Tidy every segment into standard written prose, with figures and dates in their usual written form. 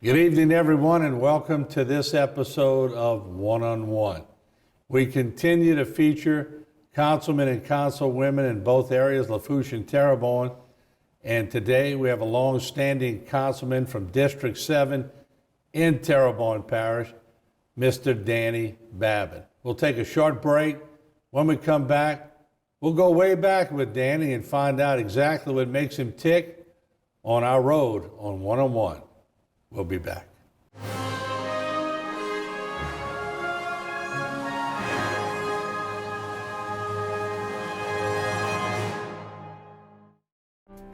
Good evening, everyone, and welcome to this episode of One-on-One. We continue to feature councilmen and councilwomen in both areas, Lafourche and Terrebonne, and today we have a long-standing councilman from District 7 in Terrebonne Parish, Mr. Danny Babin. We'll take a short break. When we come back, we'll go way back with Danny and find out exactly what makes him tick on our road on One-on-One. We'll be back.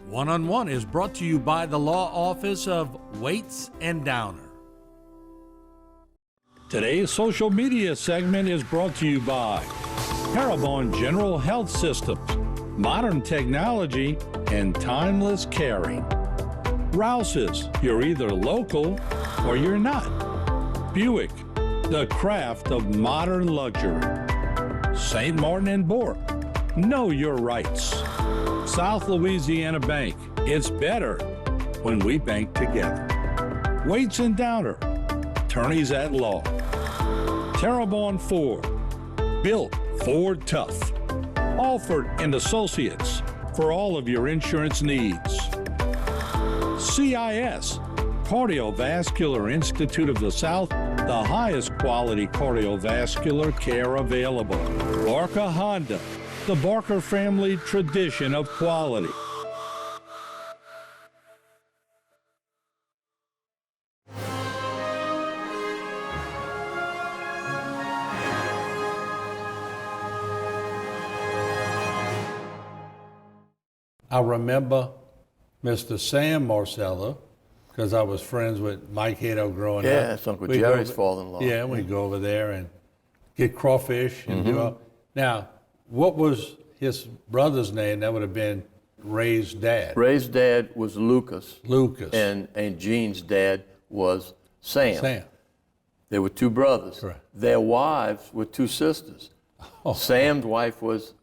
One-on-One is brought to you by the Law Office of Waits and Downer. Today's social media segment is brought to you by Terrebonne General Health Systems, modern technology, and timeless caring. Rouse's, you're either local or you're not. Buick, the craft of modern luxury. St. Martin and Bourke, know your rights. South Louisiana Bank, it's better when we bank together. Waits and Downer, attorneys at law. Terrebonne Ford, built Ford tough. Alford and Associates, for all of your insurance needs. CIS, Cardiovascular Institute of the South, the highest quality cardiovascular care available. Barker Honda, the Barker family tradition of quality. I remember Mr. Sam Marcello, because I was friends with Mike Hato growing up. Yeah, that's Uncle Jerry's father-in-law. Yeah, we'd go over there and get crawfish and do all. Now, what was his brother's name? That would have been Ray's dad. Ray's dad was Lucas. Lucas. And Gene's dad was Sam. Sam. They were two brothers. Correct. Their wives were two sisters. Oh. Sam's wife was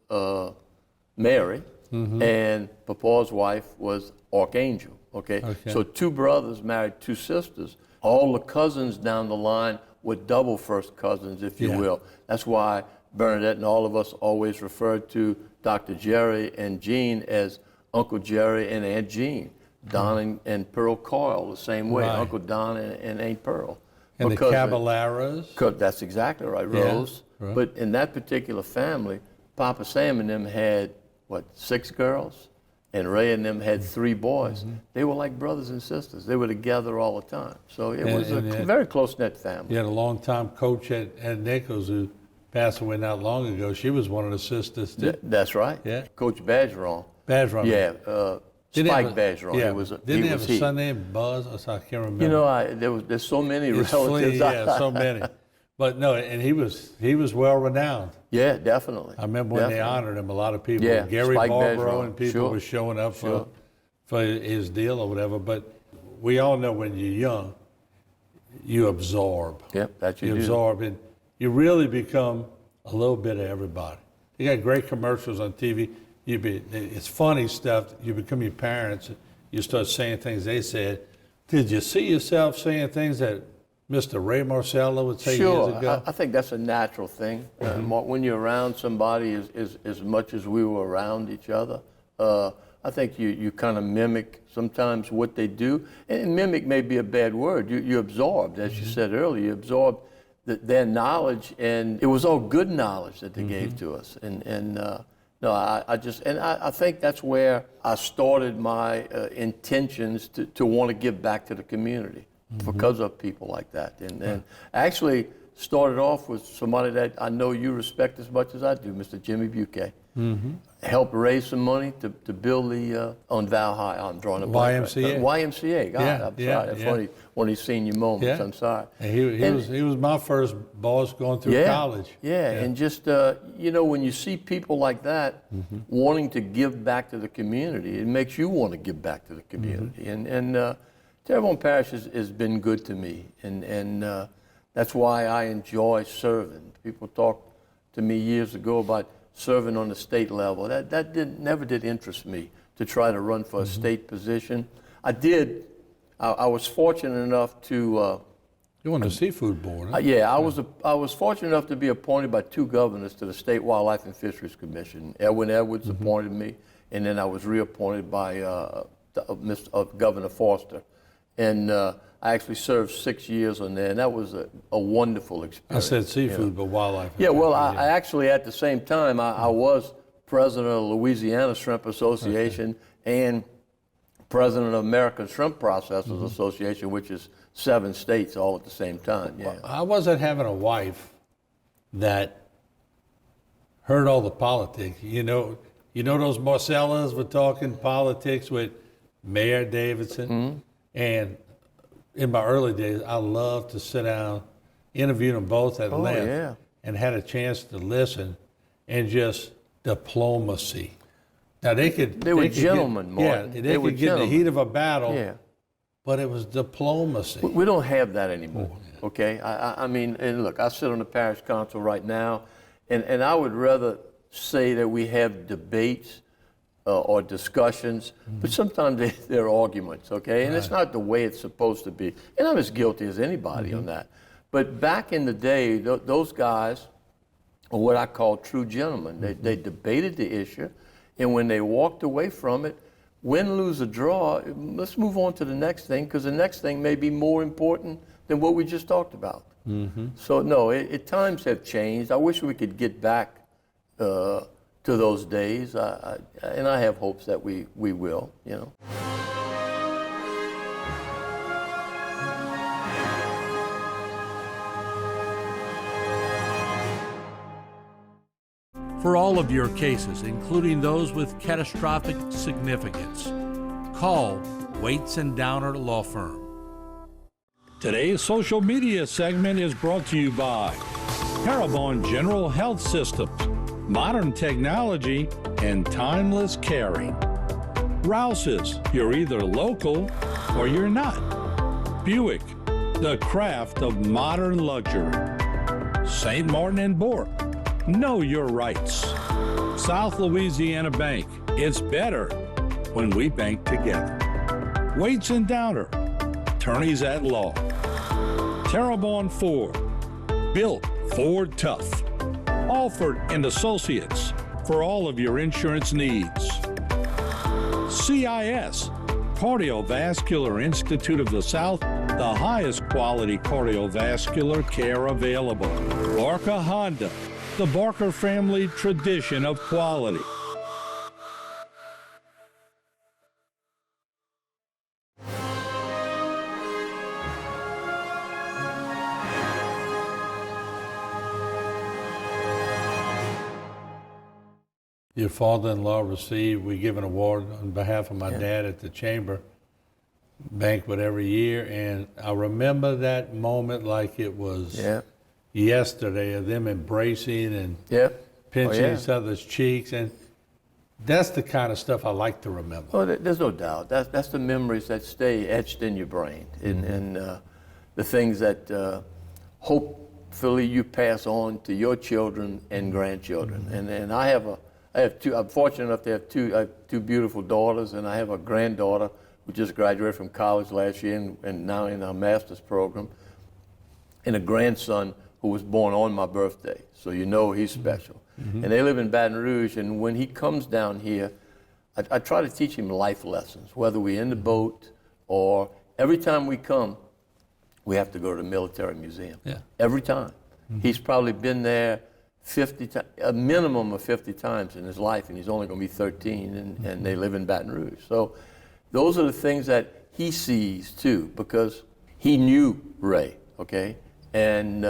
Mary, and Papa's wife was Archangel. Okay? So two brothers married two sisters. All the cousins down the line were double first cousins, if you will. That's why Bernadette and all of us always referred to Dr. Jerry and Gene as Uncle Jerry and Aunt Jean. Don and Pearl Coyle the same way, Right. Uncle Don and Aunt Pearl. And Because the Caballeros. That's exactly right, Rose. Yeah, right. But in that particular family, Papa Sam and them had, 6 girls? And Ray and them had 3 boys. They were like brothers and sisters. They were together all the time. So it was a very close-knit family. You had a longtime coach at Nichols who passed away not long ago. She was one of the sisters, too. That's right. Yeah. Coach Badgeron. Badgeron. Yeah, Spike Badgeron. Yeah. Didn't he have a son named Buzz? I can't remember. You know, there's so many relatives. So many. But no, and he was well renowned. Yeah, definitely. I remember when they honored him, a lot of people, Yeah, Gary Spike Barbaro Badgeron. and people were showing up for his deal or whatever. But we all know when you're young, you absorb. Yep, that you You do. absorb, and you really become a little bit of everybody. You got great commercials on TV. It's funny stuff. You become your parents. You start saying things they said. Did you see yourself saying things that Mr. Ray Marcello would say years ago? I think that's a natural thing. When you're around somebody as much as we were around each other, I think you kind of mimic sometimes what they do. And mimic may be a bad word. You absorbed, as you said earlier, you absorbed their knowledge, and it was all good knowledge that they gave to us. I think that's where I started my intentions to want to give back to the community. Because of people like that. And I actually started off with somebody that I know you respect as much as I do, Mr. Jimmy Buquet. Helped raise some money to build the, on Val High, I'm drawing a blank. YMCA. YMCA, God, I'm sorry. That's one of these senior moments, I'm sorry. And he was my first boss going through college. Yeah, and just, when you see people like that wanting to give back to the community, it makes you want to give back to the community. And Terrebonne Parish has been good to me, and that's why I enjoy serving. People talked to me years ago about serving on the state level. That never did interest me to try to run for a state position. I did I was fortunate enough to. You won the seafood board, huh? Yeah, I was fortunate enough to be appointed by 2 governors to the State Wildlife and Fisheries Commission. Edwin Edwards appointed me, and then I was reappointed by Governor Foster. And I actually served 6 years on there, and that was a wonderful experience. I said seafood, but wildlife. Yeah, well, I actually, at the same time, I was president of the Louisiana Shrimp Association and president of American Shrimp Processors Association, which is 7 states all at the same time. Yeah. Well, I wasn't having a wife that heard all the politics. You know those Marcellas were talking politics with Mayor Davidson? And in my early days, I loved to sit down, interview them both at length, and had a chance to listen, and just diplomacy. Now they were gentlemen, Martin. Yeah, they could get in the heat of a battle, but it was diplomacy. We don't have that anymore, okay? I mean, and look, I sit on the parish council right now, and I would rather say that we have debates or discussions, but sometimes they're arguments, okay? And it's not the way it's supposed to be. And I'm as guilty as anybody on that. But back in the day, those guys are what I call true gentlemen. They debated the issue, and when they walked away from it, win, lose, or draw, let's move on to the next thing, because the next thing may be more important than what we just talked about. So no, times have changed. I wish we could get back to those days, and I have hopes that we will, you know. For all of your cases, including those with catastrophic significance, call Waits and Downer Law Firm. Today's social media segment is brought to you by Terrebonne General Health Systems, modern technology and timeless caring. Rouse's, you're either local or you're not. Buick, the craft of modern luxury. St. Martin and Bourke, know your rights. South Louisiana Bank, it's better when we bank together. Waits and Downer, attorneys at law. Terrebonne Ford, built Ford tough. Alford and Associates, for all of your insurance needs. CIS, Cardiovascular Institute of the South, the highest quality cardiovascular care available. Barker Honda, the Barker family tradition of quality. Your father-in-law received, we give an award on behalf of my dad at the Chamber banquet every year, and I remember that moment like it was yesterday, of them embracing and pinching each other's cheeks, and that's the kind of stuff I like to remember. Oh, there's no doubt. That's the memories that stay etched in your brain, and the things that hopefully you pass on to your children and grandchildren. And I have two. I'm fortunate enough to have two beautiful daughters, and I have a granddaughter who just graduated from college last year and now in our master's program, and a grandson who was born on my birthday. So you know he's special. And they live in Baton Rouge, and when he comes down here, I try to teach him life lessons, whether we're in the boat or every time we come, we have to go to the military museum. Every time. He's probably been there 50 times, a minimum of 50 times in his life, and he's only going to be 13, and they live in Baton Rouge. So those are the things that he sees too, because he knew Ray, okay? And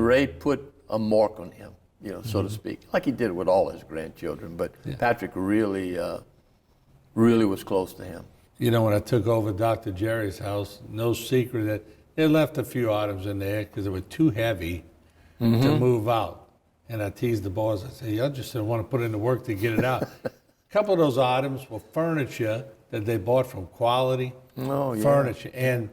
Ray put a mark on him, you know, so to speak, like he did with all his grandchildren. But Patrick really was close to him. You know, when I took over Dr. Jerry's house, no secret that they left a few items in there because they were too heavy to move out. And I teased the boys. I said, y'all just didn't want to put in the work to get it out. A couple of those items were furniture that they bought from Quality Furniture. And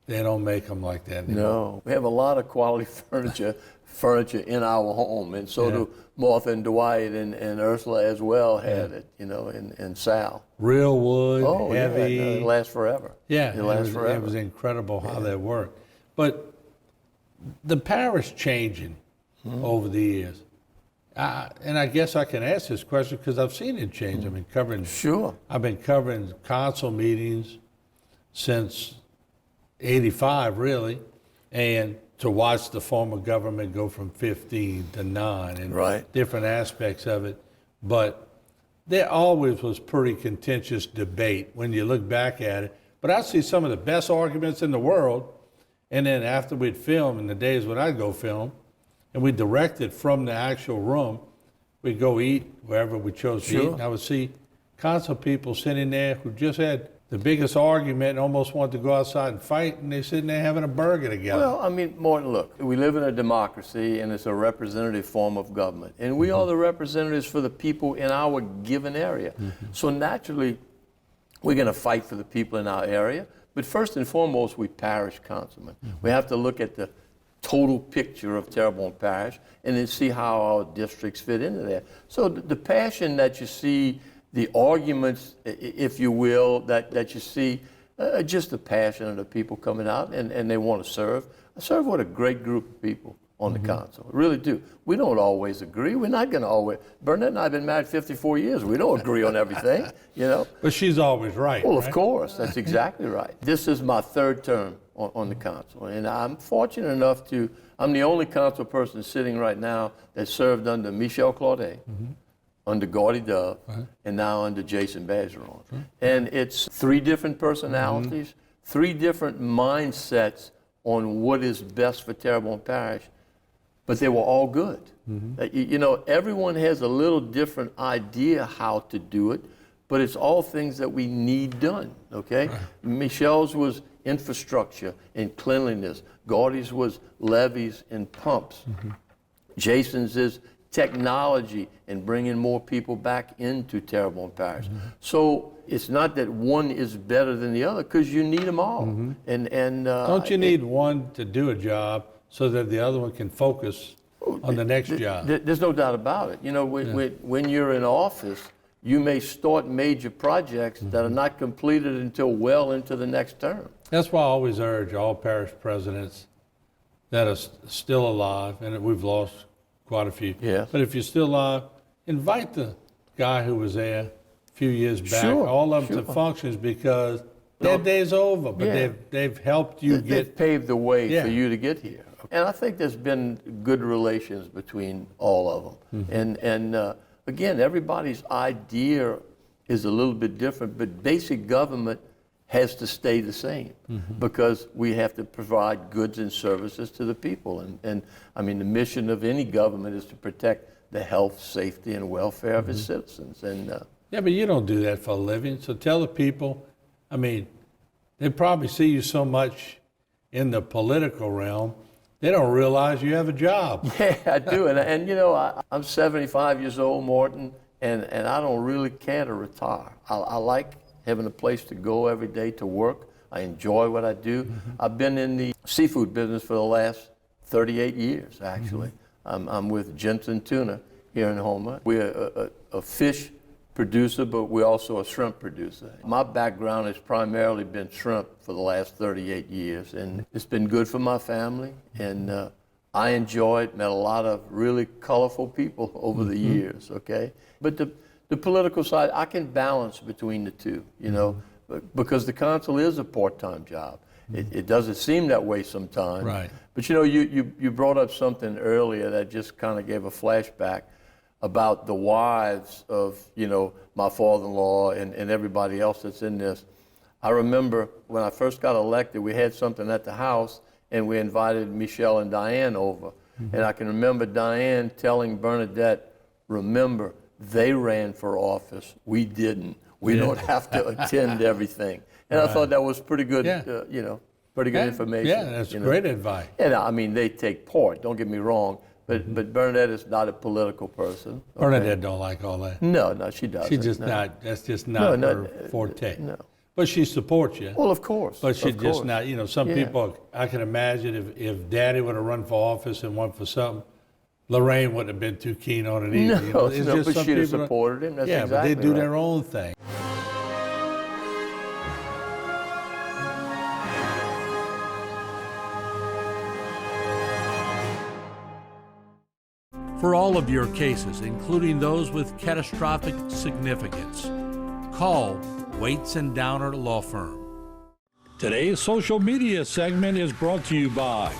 they don't make them like that anymore. No, we have a lot of quality furniture furniture in our home, and so do Martha and Dwight and Ursula as well had it, and Sal. Real wood, heavy. Yeah, it lasts forever. Yeah, it lasts forever. It was incredible how that worked. But the parish changing over the years. And I guess I can ask this question because I've seen it change. I've been covering council meetings since '85, really, and to watch the form of government go from 15 to 9 and different aspects of it. But there always was pretty contentious debate when you look back at it. But I see some of the best arguments in the world, and then after we'd film, in the days when I'd go film, and we directed from the actual room, we'd go eat wherever we chose to eat, and I would see council people sitting there who just had the biggest argument and almost wanted to go outside and fight, and they're sitting there having a burger together. Well, I mean, Morton, look, we live in a democracy, and it's a representative form of government, and we are the representatives for the people in our given area. So naturally, we're going to fight for the people in our area, but first and foremost, we parish councilmen. We have to look at the total picture of Terrebonne Parish and then see how our districts fit into there. So the passion that you see, the arguments, if you will, that you see, just the passion of the people coming out and they want to serve. I serve with a great group of people on the council. I really do. We don't always agree. We're not going to always. Bernadette and I have been married 54 years. We don't agree on everything, But she's always right. Well, right? Of course. That's exactly right. This is my third term on the council. And I'm fortunate enough I'm the only council person sitting right now that served under Michel Claudet, under Gordy Dove, and now under Jason Bergeron. And it's 3 different personalities, 3 different mindsets on what is best for Terrebonne Parish, but they were all good. Everyone has a little different idea how to do it, but it's all things that we need done, okay? Right. Michelle's was infrastructure and cleanliness. Gordy's was levees and pumps. Jason's is technology and bringing more people back into Terrebonne Parish. So it's not that one is better than the other, because you need them all. Don't you need one to do a job so that the other one can focus on the next job? There's no doubt about it. When you're in office, you may start major projects that are not completed until well into the next term. That's why I always urge all parish presidents that are still alive, and we've lost quite a few. Yes. But if you're still alive, invite the guy who was there a few years back, all of them to functions, because their day's over, but they've helped you They've paved the way for you to get here. And I think there's been good relations between all of them. And again, everybody's idea is a little bit different, but basic government has to stay the same because we have to provide goods and services to the people. And I mean, the mission of any government is to protect the health, safety, and welfare of its citizens. And yeah, but you don't do that for a living. So tell the people, I mean, they probably see you so much in the political realm, they don't realize you have a job. Yeah, I do. And I'm 75 years old, Morton, and I don't really care to retire. I like having a place to go every day to work. I enjoy what I do. I've been in the seafood business for the last 38 years, actually. I'm with Jensen Tuna here in Houma. We're a fish producer, but we're also a shrimp producer. My background has primarily been shrimp for the last 38 years, and it's been good for my family, and I enjoy it, met a lot of really colorful people over the years, okay? But the political side, I can balance between the two, because the council is a part-time job. It doesn't seem that way sometimes. Right. But you brought up something earlier that just kind of gave a flashback about the wives of, my father-in-law and everybody else that's in this. I remember when I first got elected, we had something at the house, and we invited Michelle and Diane over. And I can remember Diane telling Bernadette, remember, they ran for office. We didn't. We don't have to attend everything. And I thought that was pretty good, pretty good information. Yeah, that's great advice. And I mean, they take part, don't get me wrong, but Bernadette is not a political person. Okay? Bernadette don't like all that. No, she doesn't. She's just not, that's just not her forte. No. But she supports you. Well, of course. But she of just course. not, some people, I can imagine if Daddy would have run for office and won for something, Lorraine wouldn't have been too keen on it either. No, It's no, just but some she'd have people supported him. That's yeah, exactly but they do right. their own thing. For all of your cases, including those with catastrophic significance, call Waits and Downer Law Firm. Today's social media segment is brought to you by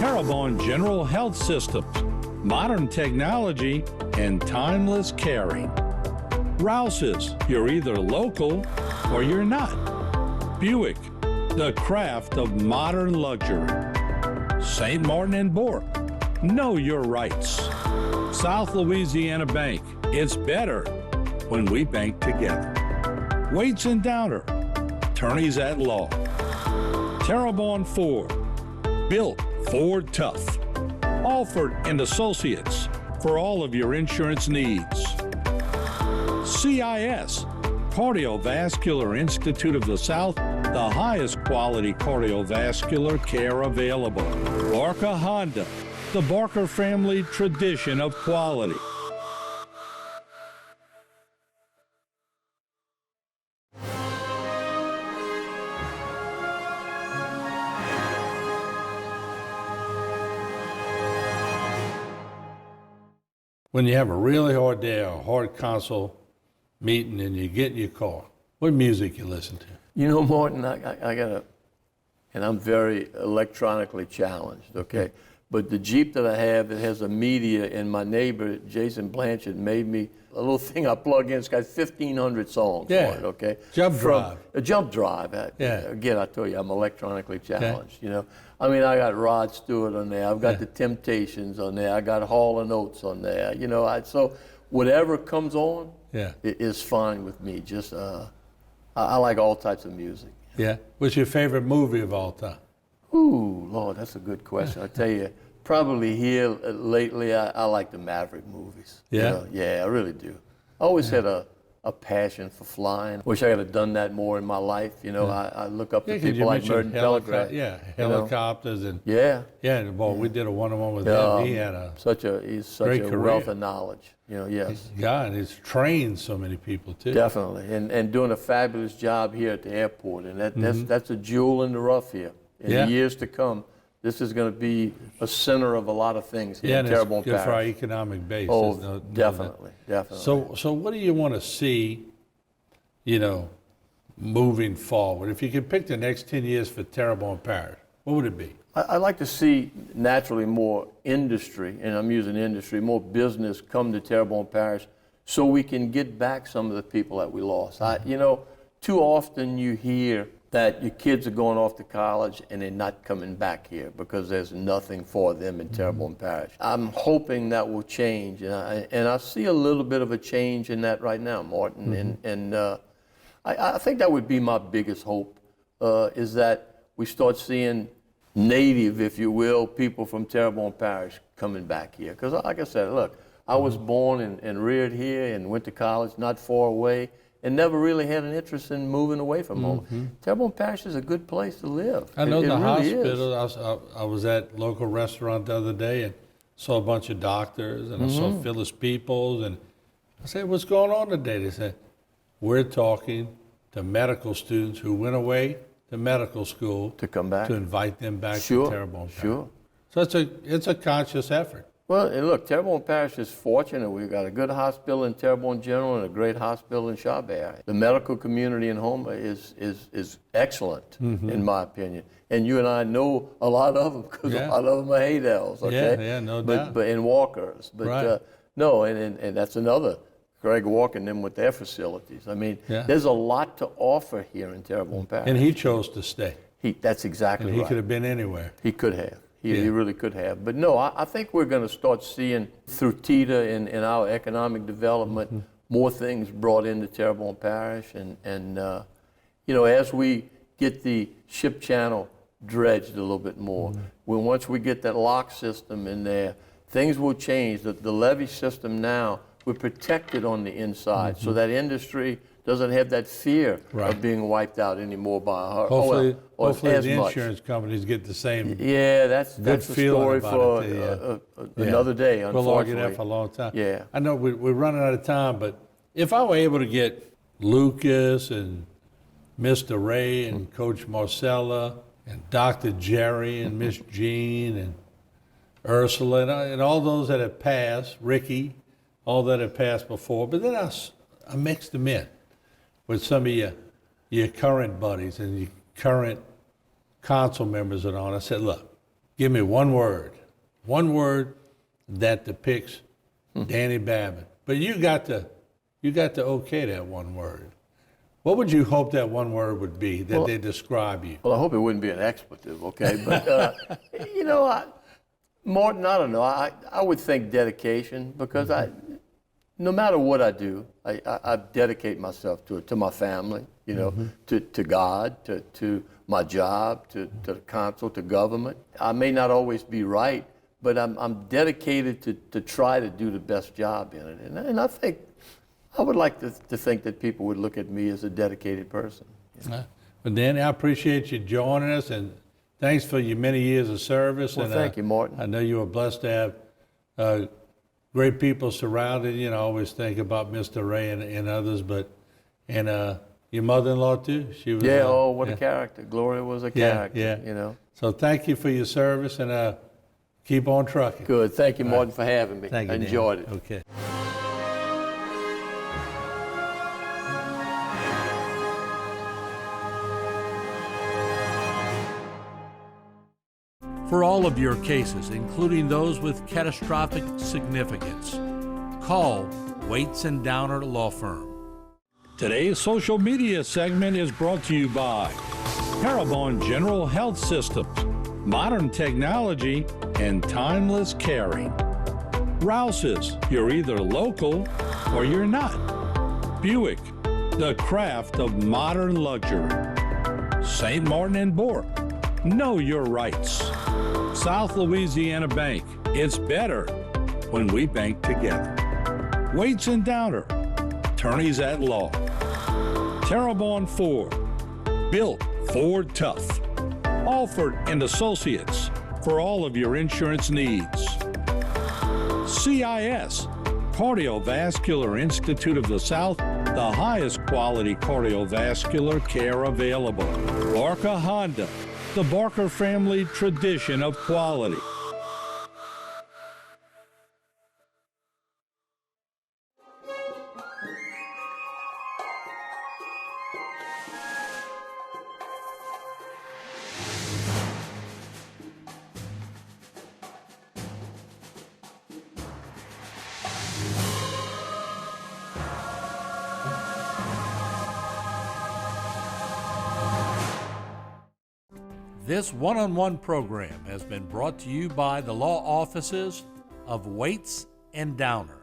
Terrebonne General Health Systems, modern technology, and timeless caring. Rouse's, you're either local or you're not. Buick, the craft of modern luxury. St. Martin and Bourke, know your rights. South Louisiana Bank, it's better when we bank together. Waits and Downer, attorneys at law. Terrebonne Ford, built Ford tough. Alford and Associates, for all of your insurance needs. CIS, Cardiovascular Institute of the South, the highest quality cardiovascular care available. Barker Honda, the Barker family tradition of quality. When you have a really hard day or a hard council meeting and you get in your car, what music you listen to? You know, Martin, I got and I'm very electronically challenged, okay? But the Jeep that I have, it has a media, and my neighbor, Jason Blanchard, made me a little thing I plug in. It's got 1,500 songs on it, okay? Jump drive. A jump drive. Again, I tell you, I'm electronically challenged, I mean, I got Rod Stewart on there. I've got the Temptations on there. I got Hall & Oates on there. So whatever comes on is fine with me. Just I like all types of music. Yeah. What's your favorite movie of all time? Ooh, Lord, that's a good question. I tell you, probably here lately, I like the Maverick movies. Yeah? Yeah, I really do. I always had a passion for flying. Wish I could have done that more in my life. I look up to people like Merton Pellegrin. Helicopters and boy, we did a one-on-one with him. He had he's such great a career. wealth of knowledge. Yes. God, he's trained so many people too. Definitely, and doing a fabulous job here at the airport, and that's a jewel in the rough here. In the years to come, this is going to be a center of a lot of things here in Terrebonne Parish. Good for our economic base. Oh, definitely. So what do you want to see, moving forward? If you could pick the next 10 years for Terrebonne Parish, what would it be? I'd like to see naturally more industry, and I'm using industry, more business come to Terrebonne Parish so we can get back some of the people that we lost. Too often you hear that your kids are going off to college and they're not coming back here because there's nothing for them in Terrebonne Parish. I'm hoping that will change, and I see a little bit of a change in that right now, Martin. And I think that would be my biggest hope, is that we start seeing native, if you will, people from Terrebonne Parish coming back here. Because like I said, look, I was born and reared here and went to college not far away, and never really had an interest in moving away from home. Terrebonne Parish is a good place to live. I know the really hospital. I was at a local restaurant the other day and saw a bunch of doctors, and I saw Phyllis Peoples, and I said, "What's going on today?" They said, "We're talking to medical students who went away to medical school to come back, to invite them back to Terrebonne Parish." Sure. So it's a conscious effort. Well, and look, Terrebonne Parish is fortunate. We've got a good hospital in Terrebonne General and a great hospital in Chabert. The medical community in Houma is excellent, in my opinion. And you and I know a lot of them because a lot of them are Haydels, okay? Yeah, no doubt. But in Walkers. But right. No, and that's another. Greg Walker and them with their facilities. I mean, there's a lot to offer here in Terrebonne Parish. And he chose to stay. That's exactly right. He could have been anywhere. He could have. He really could have. But no, I think we're going to start seeing through TITA and our economic development more things brought into Terrebonne Parish. And as we get the ship channel dredged a little bit more, once we get that lock system in there, things will change. The levee system now, we're protected on the inside so that industry doesn't have that fear Right. of being wiped out anymore by her. Hopefully, or hopefully as the much. insurance companies get the same. Yeah, that's a feeling story about for it, too, yeah. another day, We'll unfortunately. argue that for a long time. Yeah. I know we're running out of time, but if I were able to get Lucas and Mr. Ray and Coach Marcella and Dr. Jerry and Miss Jean and Ursula and all those that have passed, Ricky, all that have passed before, but then I mixed them in with some of your current buddies and your current council members and all. I said, look, give me one word that depicts Danny Babin. But you got to okay that one word. What would you hope that one word would be that they describe you? Well, I hope it wouldn't be an expletive, okay? But, Martin, I don't know. I would think dedication because no matter what I do, I dedicate myself to my family, to God, to my job, to the council, to government. I may not always be right, but I'm dedicated to try to do the best job in it. And I think I would like to think that people would look at me as a dedicated person. Well, Danny, I appreciate you joining us, and thanks for your many years of service. Well, and, thank you, Martin. I know you were blessed to have great people surrounding you. I always think about Mr. Ray and others, and your mother-in-law too. She was. What a character! Gloria was a character. Yeah. So thank you for your service, and keep on trucking. Good. Thank you, Martin, for having me. Thank you, I enjoyed Danny. it. Okay. For all of your cases, including those with catastrophic significance, call Waits and Downer Law Firm. Today's social media segment is brought to you by Parabon General Health Systems, modern technology, and timeless caring. Rouse's, you're either local or you're not. Buick, the craft of modern luxury. St. Martin and Bourke, know your rights. South Louisiana Bank, it's better when we bank together. Waits and Downer, attorneys at law. Terrebonne Ford, built Ford tough. Alford and Associates, for all of your insurance needs. CIS, Cardiovascular Institute of the South, the highest quality cardiovascular care available. Barker Honda, the Barker family tradition of quality. This one-on-one program has been brought to you by the law offices of Waits and Downer.